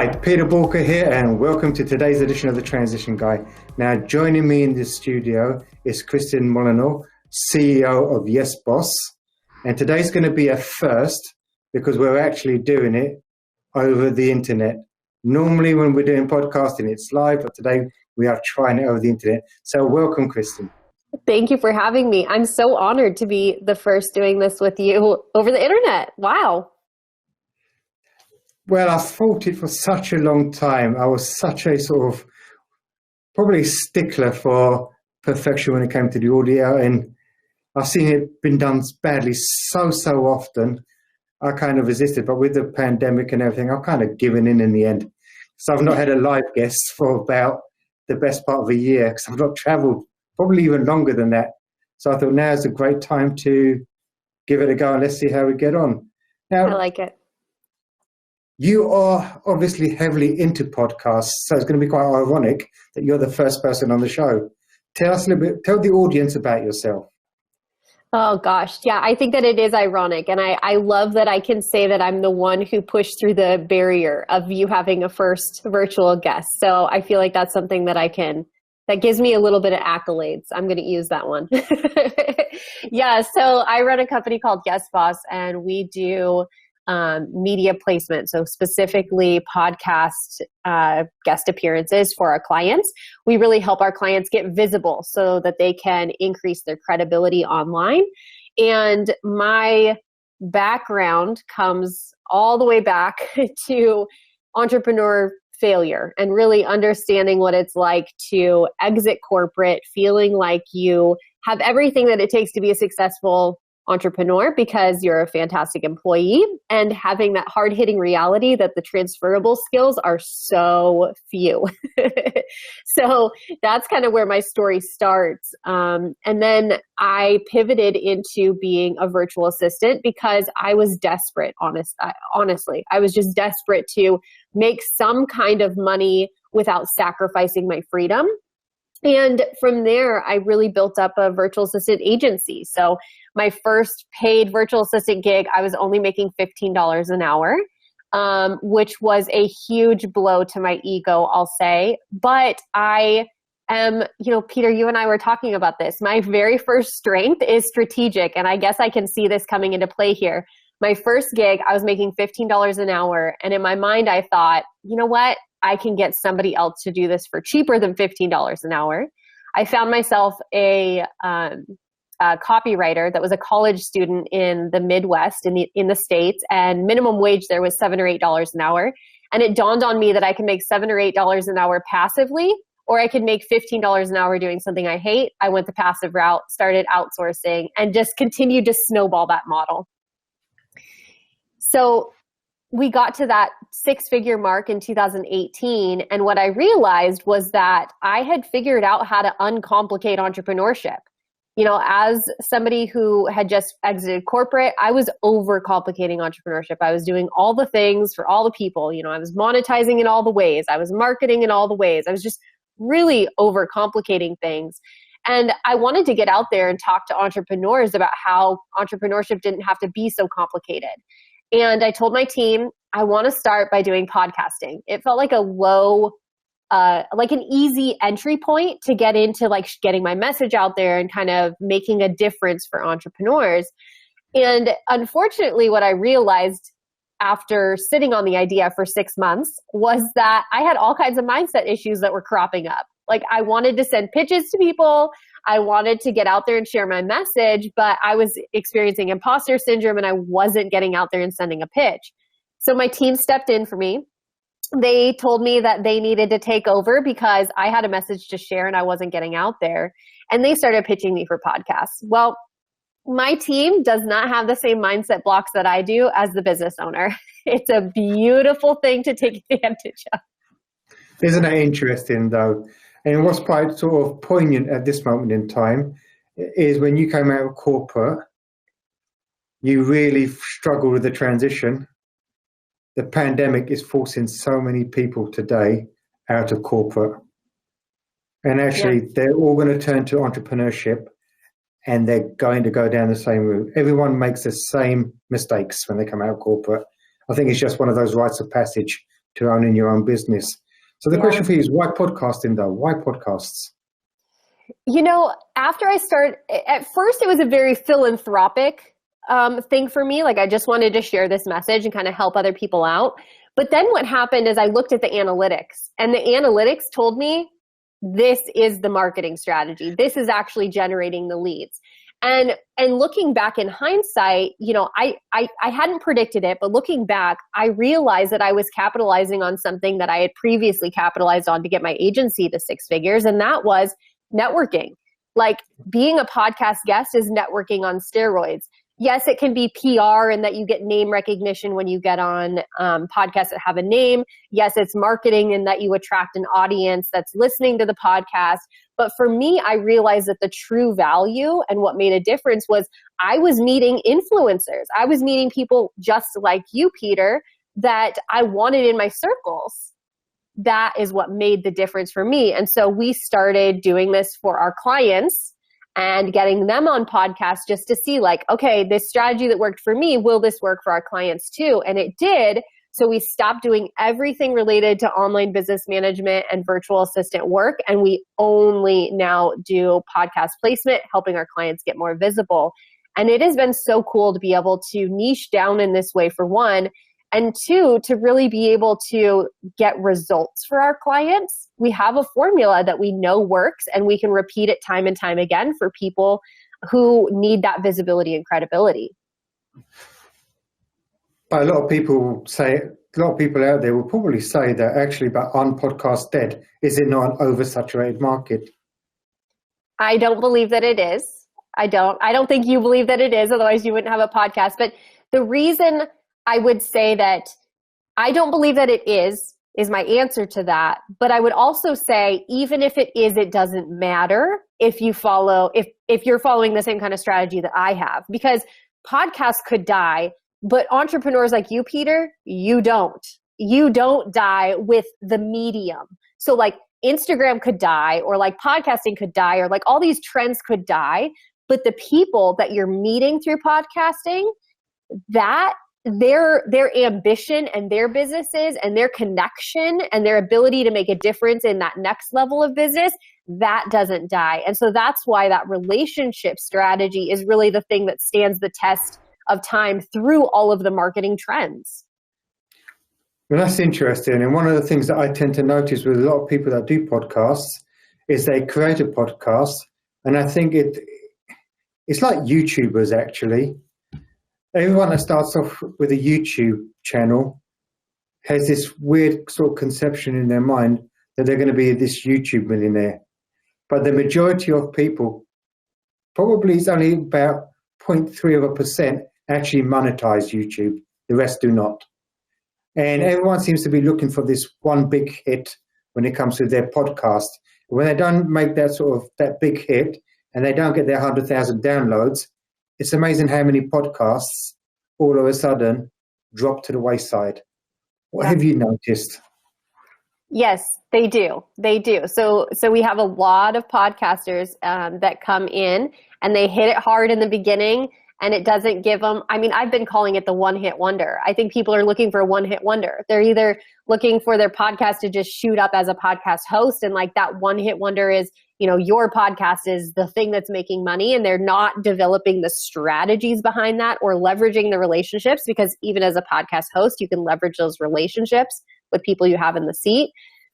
Hi, Peter Boolkah here, and welcome to today's edition of The Transition Guy. Now, joining me in the studio is Kristin Molenaar, CEO of YesBoss. And today's going to be a first because we're actually doing it over the internet. Normally, when we're doing podcasting, it's live, but today we are trying it over the internet. So welcome, Kristin. Thank you for having me. I'm so honored to be the first doing this with you over the internet. Wow. Well, I thought it for such a long time. I was such a sort of probably stickler for perfection when it came to the audio, and I've seen it been done badly so often. I kind of resisted, but with the pandemic and everything, I've kind of given in the end. So I've not had a live guest for about the best part of a year because I've not traveled probably even longer than that. So I thought now is a great time to give it a go and let's see how we get on. Now, I like it. You are obviously heavily into podcasts, so it's going to be quite ironic that you're the first person on the show. Tell us a little bit, tell the audience about yourself. Oh gosh. Yeah, I think that it is ironic. And I love that I can say that I'm the one who pushed through the barrier of you having a first virtual guest. So I feel like that's something that that gives me a little bit of accolades. I'm going to use that one. Yeah. So I run a company called YesBoss, and we do media placement, so specifically podcast guest appearances for our clients. We really help our clients get visible so that they can increase their credibility online. And my background comes all the way back to entrepreneur failure and really understanding what it's like to exit corporate, feeling like you have everything that it takes to be a successful entrepreneur because you're a fantastic employee, and having that hard-hitting reality that the transferable skills are so few. So that's kind of where my story starts. And then I pivoted into being a virtual assistant because I was desperate, honestly. I was just desperate to make some kind of money without sacrificing my freedom. And from there, I really built up a virtual assistant agency. So my first paid virtual assistant gig, I was only making $15 an hour, which was a huge blow to my ego, I'll say. But I am, Peter, you and I were talking about this. My very first strength is strategic. And I guess I can see this coming into play here. My first gig, I was making $15 an hour. And in my mind, I thought, you know what? I can get somebody else to do this for cheaper than $15 an hour. I found myself a copywriter that was a college student in the Midwest in the States, and minimum wage there was $7 or $8 an hour. And it dawned on me that I can make $7 or $8 an hour passively, or I could make $15 an hour doing something I hate. I went the passive route, started outsourcing, and just continued to snowball that model. So we got to that six-figure mark in 2018, and what I realized was that I had figured out how to uncomplicate entrepreneurship. As somebody who had just exited corporate, I was overcomplicating entrepreneurship. I was doing all the things for all the people. I was monetizing in all the ways. I was marketing in all the ways. I was just really overcomplicating things. And I wanted to get out there and talk to entrepreneurs about how entrepreneurship didn't have to be so complicated. And I told my team, I want to start by doing podcasting. It felt like like an easy entry point to get into getting my message out there and kind of making a difference for entrepreneurs. And unfortunately, what I realized after sitting on the idea for 6 months was that I had all kinds of mindset issues that were cropping up. Like I wanted to send pitches to people. I wanted to get out there and share my message, but I was experiencing impostor syndrome and I wasn't getting out there and sending a pitch. So my team stepped in for me. They told me that they needed to take over because I had a message to share and I wasn't getting out there. And they started pitching me for podcasts. Well, my team does not have the same mindset blocks that I do as the business owner. It's a beautiful thing to take advantage of. Isn't that interesting though? And what's quite sort of poignant at this moment in time is when you came out of corporate, you really struggled with the transition. The pandemic is forcing so many people today out of corporate. And actually, they're all going to turn to entrepreneurship and they're going to go down the same route. Everyone makes the same mistakes when they come out of corporate. I think it's just one of those rites of passage to owning your own business. So the Yeah. question for you is, why podcasting though? Why podcasts? After I started, at first it was a very philanthropic thing for me. Like I just wanted to share this message and kind of help other people out. But then what happened is I looked at the analytics, and the analytics told me this is the marketing strategy. This is actually generating the leads. And looking back in hindsight, I hadn't predicted it, but looking back, I realized that I was capitalizing on something that I had previously capitalized on to get my agency to 6 figures, and that was networking. Like being a podcast guest is networking on steroids. Yes, it can be PR and that you get name recognition when you get on podcasts that have a name. Yes, it's marketing and that you attract an audience that's listening to the podcast. But for me, I realized that the true value and what made a difference was I was meeting influencers. I was meeting people just like you, Peter, that I wanted in my circles. That is what made the difference for me. And so we started doing this for our clients and getting them on podcasts just to see like, okay, this strategy that worked for me, will this work for our clients too? And it did. So we stopped doing everything related to online business management and virtual assistant work. And we only now do podcast placement, helping our clients get more visible. And it has been so cool to be able to niche down in this way, for one, and two, to really be able to get results for our clients. We have a formula that we know works, and we can repeat it time and time again for people who need that visibility and credibility. But a lot of people out there will probably say that actually, but on podcast dead, is it not an oversaturated market? I don't believe that it is. I don't think you believe that it is, otherwise you wouldn't have a podcast. But the reason I would say that I don't believe that it is my answer to that. But I would also say, even if it is, it doesn't matter if you follow, if you're following the same kind of strategy that I have, because podcasts could die, but entrepreneurs like you, Peter, you don't die with the medium. So like Instagram could die, or like podcasting could die, or like all these trends could die. But the people that you're meeting through podcasting, that their ambition and their businesses and their connection and their ability to make a difference in that next level of business, that doesn't die. And so that's why that relationship strategy is really the thing that stands the test of time through all of the marketing trends. Well, that's interesting. And one of the things that I tend to notice with a lot of people that do podcasts is they create a podcast. And I think it's like YouTubers, actually. Everyone that starts off with a YouTube channel has this weird sort of conception in their mind that they're going to be this YouTube millionaire. But the majority of people, probably it's only about 0.3% actually monetize YouTube. The rest do not. And everyone seems to be looking for this one big hit when it comes to their podcast. When they don't make that big hit and they don't get their 100,000 downloads, it's amazing how many podcasts all of a sudden drop to the wayside. What have you noticed? Yes, they do. They do. So we have a lot of podcasters that come in and they hit it hard in the beginning, and it doesn't give them, I've been calling it the one-hit wonder. I think people are looking for a one-hit wonder. They're either looking for their podcast to just shoot up as a podcast host, and like that one-hit wonder is, your podcast is the thing that's making money, and they're not developing the strategies behind that or leveraging the relationships, because even as a podcast host, you can leverage those relationships with people you have in the seat.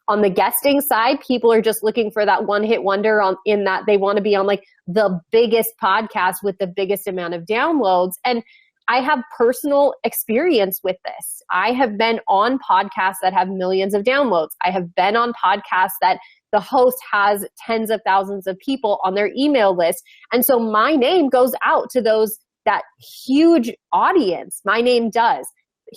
On the guesting side, people are just looking for that one-hit wonder in that they want to be on like the biggest podcast with the biggest amount of downloads. And I have personal experience with this. I have been on podcasts that have millions of downloads. I have been on podcasts that the host has tens of thousands of people on their email list. And so my name goes out to that huge audience. My name does.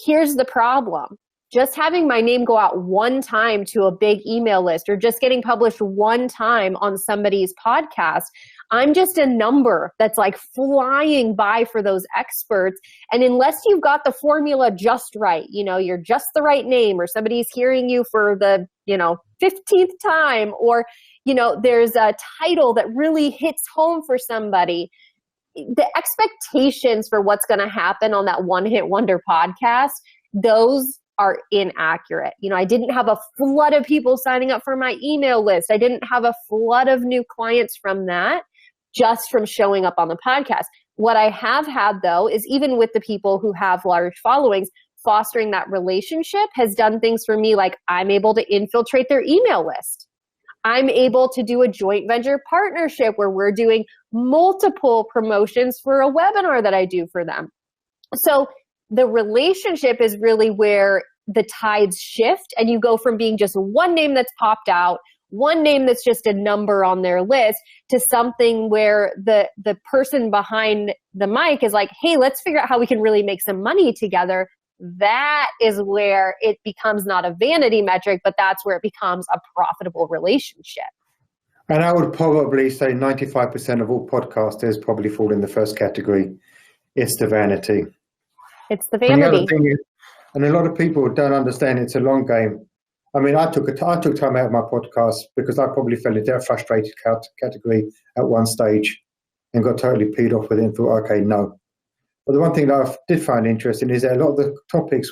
Here's the problem. Just having my name go out one time to a big email list, or just getting published one time on somebody's podcast, I'm just a number that's like flying by for those experts. And unless you've got the formula just right, you're just the right name, or somebody's hearing you for the, 15th time, or, there's a title that really hits home for somebody, the expectations for what's going to happen on that one-hit wonder podcast, those are inaccurate. I didn't have a flood of people signing up for my email list. I didn't have a flood of new clients from that, just from showing up on the podcast. What I have had, though, is even with the people who have large followings, fostering that relationship has done things for me, like I'm able to infiltrate their email list. I'm able to do a joint venture partnership where we're doing multiple promotions for a webinar that I do for them. So the relationship is really where the tides shift, and you go from being just one name that's popped out, one name that's just a number on their list, to something where the person behind the mic is like, hey, let's figure out how we can really make some money together. That is where it becomes not a vanity metric, but that's where it becomes a profitable relationship. And I would probably say 95% of all podcasters probably fall in the first category. It's the vanity. It's the vanity. And the other thing is, and a lot of people don't understand it's a long game. I mean, I took time out of my podcast because I probably fell into a frustrated category at one stage and got totally peed off with it and thought, okay, no. But the one thing that I did find interesting is that a lot of the topics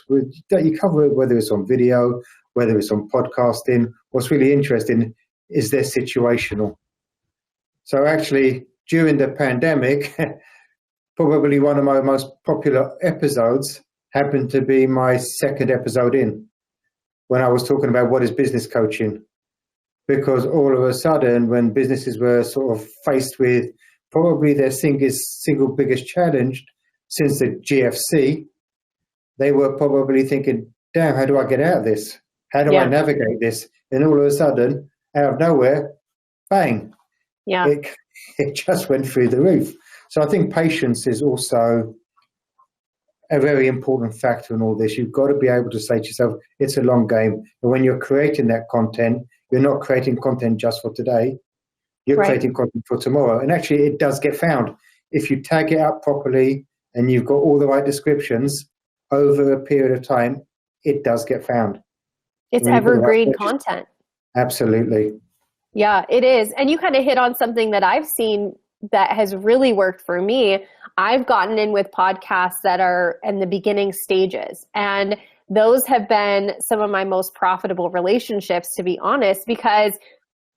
that you cover, whether it's on video, whether it's on podcasting, what's really interesting is they're situational. So actually, during the pandemic, probably one of my most popular episodes happened to be my second episode in, when I was talking about what is business coaching. Because all of a sudden, when businesses were sort of faced with probably their single biggest challenge since the GFC, they were probably thinking, damn, how do I get out of this? How do I navigate this? And all of a sudden, out of nowhere, bang. Yeah. It just went through the roof. So I think patience is also a very important factor in all this. You've got to be able to say to yourself, it's a long game. And when you're creating that content, you're not creating content just for today. You're creating content for tomorrow. And actually, it does get found. If you tag it up properly and you've got all the right descriptions over a period of time, it does get found. It's evergreen content. Absolutely. Yeah, it is. And you kind of hit on something that I've seen that has really worked for me. I've gotten in with podcasts that are in the beginning stages, and those have been some of my most profitable relationships, to be honest, because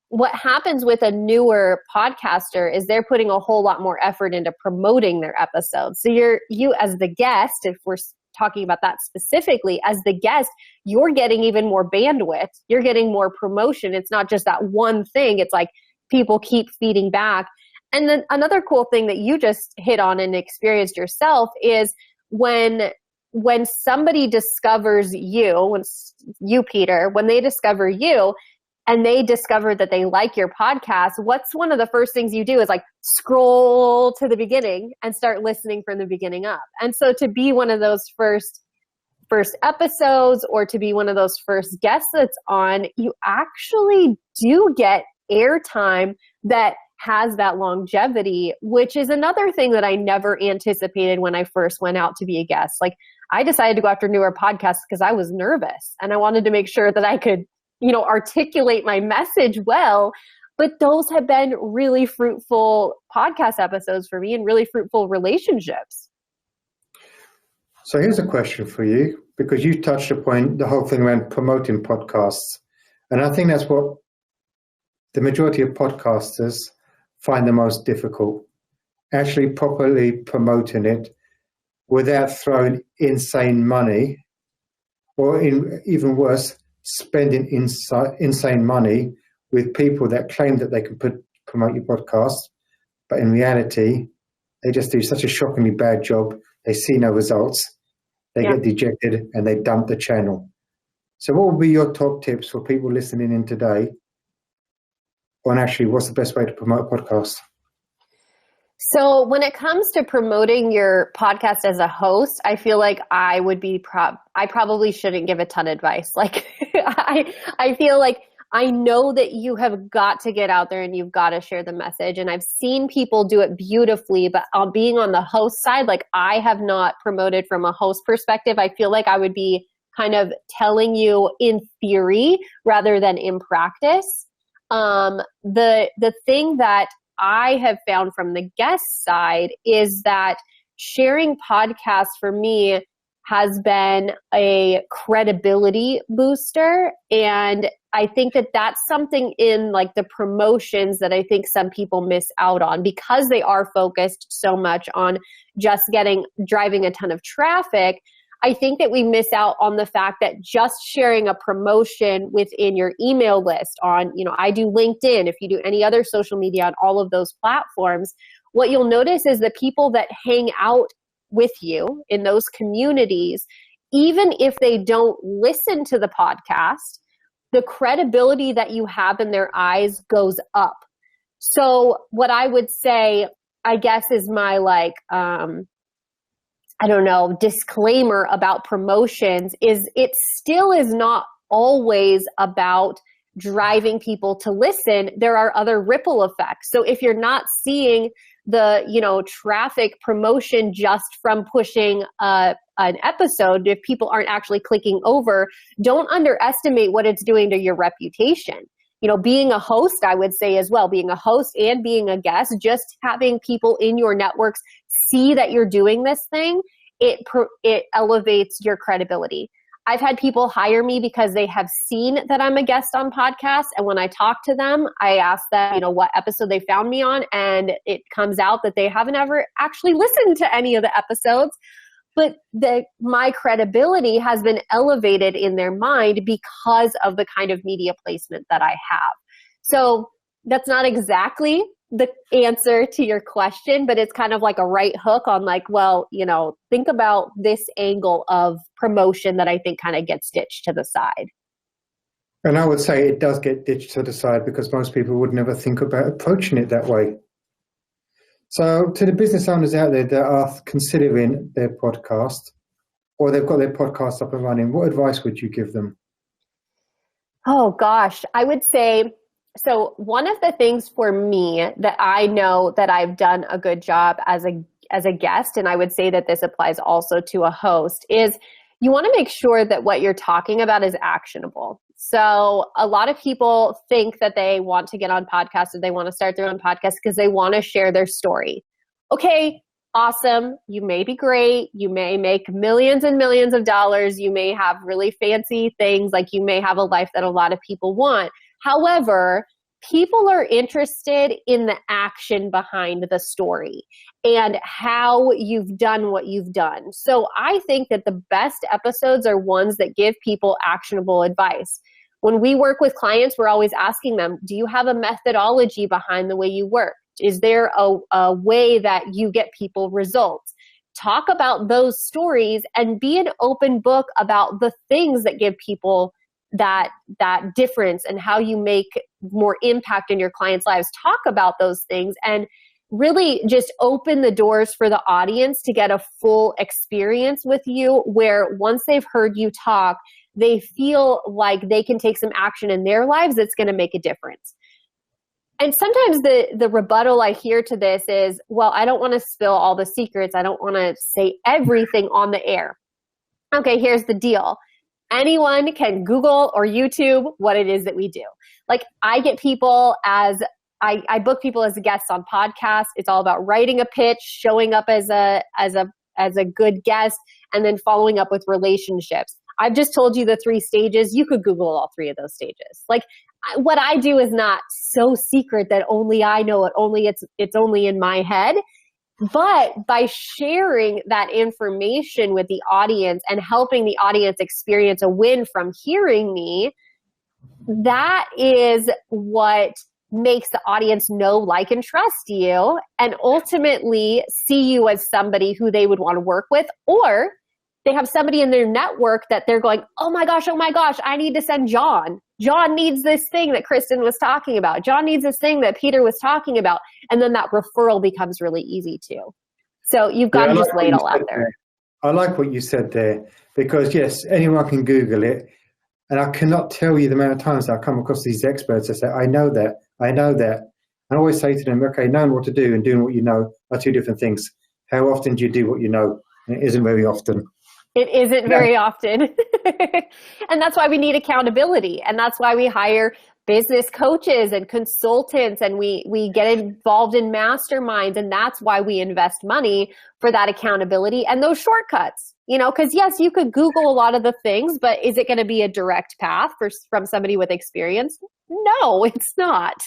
what happens with a newer podcaster is they're putting a whole lot more effort into promoting their episodes. So you as the guest, if we're talking about that specifically, as the guest, you're getting even more bandwidth. You're getting more promotion. It's not just that one thing. It's like people keep feeding back. And then another cool thing that you just hit on and experienced yourself is when somebody discovers you, Peter, when they discover you and they discover that they like your podcast, what's one of the first things you do is like scroll to the beginning and start listening from the beginning up. And so to be one of those first episodes, or to be one of those first guests that's on, you actually do get airtime that has that longevity, which is another thing that I never anticipated when I first went out to be a guest. Like, I decided to go after newer podcasts because I was nervous and I wanted to make sure that I could, articulate my message well. But those have been really fruitful podcast episodes for me and really fruitful relationships. So here's a question for you, because you touched upon the whole thing around promoting podcasts. And I think that's what the majority of podcasters find the most difficult, actually properly promoting it without throwing insane money, or even worse, spending insane money with people that claim that they can promote your podcast, but in reality, they just do such a shockingly bad job. They see no results. They get dejected and they dump the channel. So what would be your top tips for people listening in today on actually what's the best way to promote a podcast? So when it comes to promoting your podcast as a host, I feel like I would be I probably shouldn't give a ton of advice. Like I feel like I know that you have got to get out there and you've got to share the message. And I've seen people do it beautifully, but being on the host side, like I have not promoted from a host perspective. I feel like I would be kind of telling you in theory rather than in practice. The thing that I have found from the guest side is that sharing podcasts for me has been a credibility booster. And I think that that's something in like the promotions that I think some people miss out on because they are focused so much on just driving a ton of traffic. I think that we miss out on the fact that just sharing a promotion within your email list on, I do LinkedIn, if you do any other social media on all of those platforms, what you'll notice is the people that hang out with you in those communities, even if they don't listen to the podcast, the credibility that you have in their eyes goes up. So what I would say, I guess, is my disclaimer about promotions is it still is not always about driving people to listen. There are other ripple effects. So if you're not seeing the, traffic promotion just from pushing an episode, if people aren't actually clicking over, don't underestimate what it's doing to your reputation. Being a host, I would say as well, being a host and being a guest, just having people in your networks see that you're doing this thing, it elevates your credibility. I've had people hire me because they have seen that I'm a guest on podcasts. And when I talk to them, I ask them, what episode they found me on. And it comes out that they haven't ever actually listened to any of the episodes. But my credibility has been elevated in their mind because of the kind of media placement that I have. So that's not exactly the answer to your question, but it's kind of like a right hook on think about this angle of promotion that I think kind of gets ditched to the side. And I would say it does get ditched to the side because most people would never think about approaching it that way. So to the business owners out there that are considering their podcast or they've got their podcast up and running, what advice would you give them? Oh gosh, I would say, so one of the things for me that I know that I've done a good job as a guest, and I would say that this applies also to a host, is you want to make sure that what you're talking about is actionable. So a lot of people think that they want to get on podcasts or they want to start their own podcast because they want to share their story. Okay, awesome. You may be great. You may make millions and millions of dollars. You may have really fancy things. Like you may have a life that a lot of people want. However, people are interested in the action behind the story and how you've done what you've done. So I think that the best episodes are ones that give people actionable advice. When we work with clients, we're always asking them, do you have a methodology behind the way you work? Is there a way that you get people results? Talk about those stories and be an open book about the things that give people that difference and how you make more impact in your clients' lives. Talk about those things and really just open the doors for the audience to get a full experience with you, where once they've heard you talk, they feel like they can take some action in their lives that's going to make a difference. And sometimes the rebuttal I hear to this is, well, I don't want to spill all the secrets. I don't want to say everything on the air. Okay, here's the deal. Anyone can Google or YouTube what it is that we do. Like I get people I book people as guests on podcasts. It's all about writing a pitch, showing up as a good guest, and then following up with relationships. I've just told you the 3 stages. You could Google all 3 of those stages. Like what I do is not so secret that only I know it. It's only in my head. But by sharing that information with the audience and helping the audience experience a win from hearing me, that is what makes the audience know, like, and trust you, and ultimately see you as somebody who they would want to work with, or they have somebody in their network that they're going, oh my gosh, I need to send John. John needs this thing that Kristin was talking about. John needs this thing that Peter was talking about. And then that referral becomes really easy too. So you've got to just lay it all out there. I like what you said there, because yes, anyone can Google it. And I cannot tell you the amount of times I come across these experts that say, I know that. And I always say to them, okay, knowing what to do and doing what you know are 2 different things. How often do you do what you know? And it isn't very often. It isn't very often. And that's why we need accountability. And that's why we hire business coaches and consultants, and we get involved in masterminds. And that's why we invest money for that accountability and those shortcuts. because yes, you could Google a lot of the things, but is it going to be a direct path from somebody with experience? No, it's not.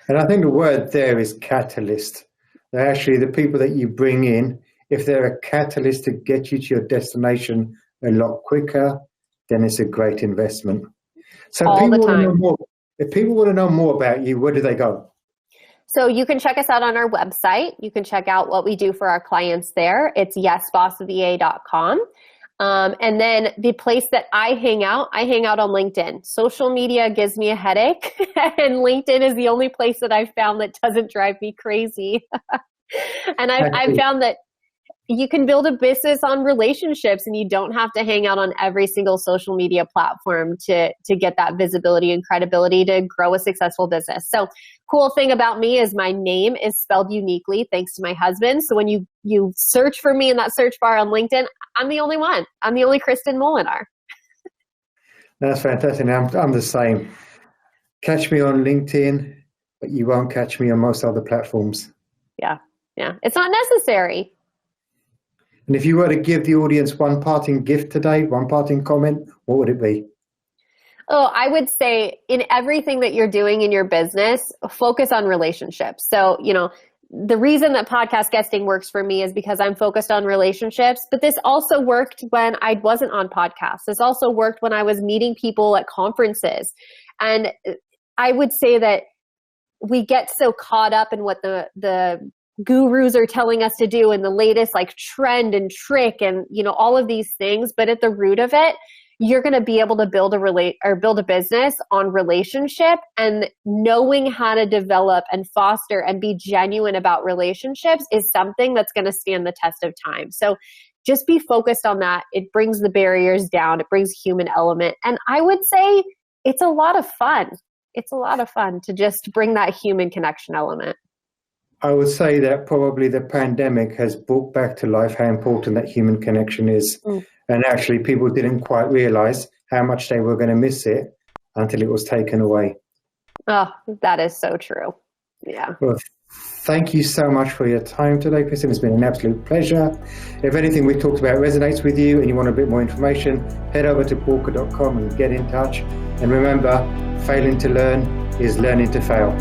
And I think the word there is catalyst. They're actually the people that you bring in, if they're a catalyst to get you to your destination a lot quicker, then it's a great investment. So All the time. If people want to know more about you, where do they go? So you can check us out on our website. You can check out what we do for our clients there. It's YesBossVA.com. And then the place that I hang out on LinkedIn. Social media gives me a headache, and LinkedIn is the only place that I've found that doesn't drive me crazy. And I've found that you can build a business on relationships, and you don't have to hang out on every single social media platform to get that visibility and credibility to grow a successful business. So cool thing about me is my name is spelled uniquely thanks to my husband. So when you search for me in that search bar on LinkedIn, I'm the only one. I'm the only Kristin Molenaar. That's fantastic. I'm the same. Catch me on LinkedIn, but you won't catch me on most other platforms. Yeah. It's not necessary. And if you were to give the audience one parting gift today, one parting comment, what would it be? Oh, I would say in everything that you're doing in your business, focus on relationships. So, the reason that podcast guesting works for me is because I'm focused on relationships, but this also worked when I wasn't on podcasts. This also worked when I was meeting people at conferences. And I would say that we get so caught up in what the gurus are telling us to do and the latest trend and trick and all of these things, but at the root of it, you're going to be able to build a business on relationship, and knowing how to develop and foster and be genuine about relationships is something that's going to stand the test of time. So just be focused on that. It brings the barriers down. It brings human element. And I would say it's a lot of fun. It's a lot of fun to just bring that human connection element. I would say that probably the pandemic has brought back to life how important that human connection is. And actually people didn't quite realize how much they were going to miss it until it was taken away. Oh, that is so true. Yeah. Well, thank you so much for your time today, Kristin. It's been an absolute pleasure. If anything we talked about resonates with you and you want a bit more information, head over to Boolkah.com and get in touch. And remember, failing to learn is learning to fail.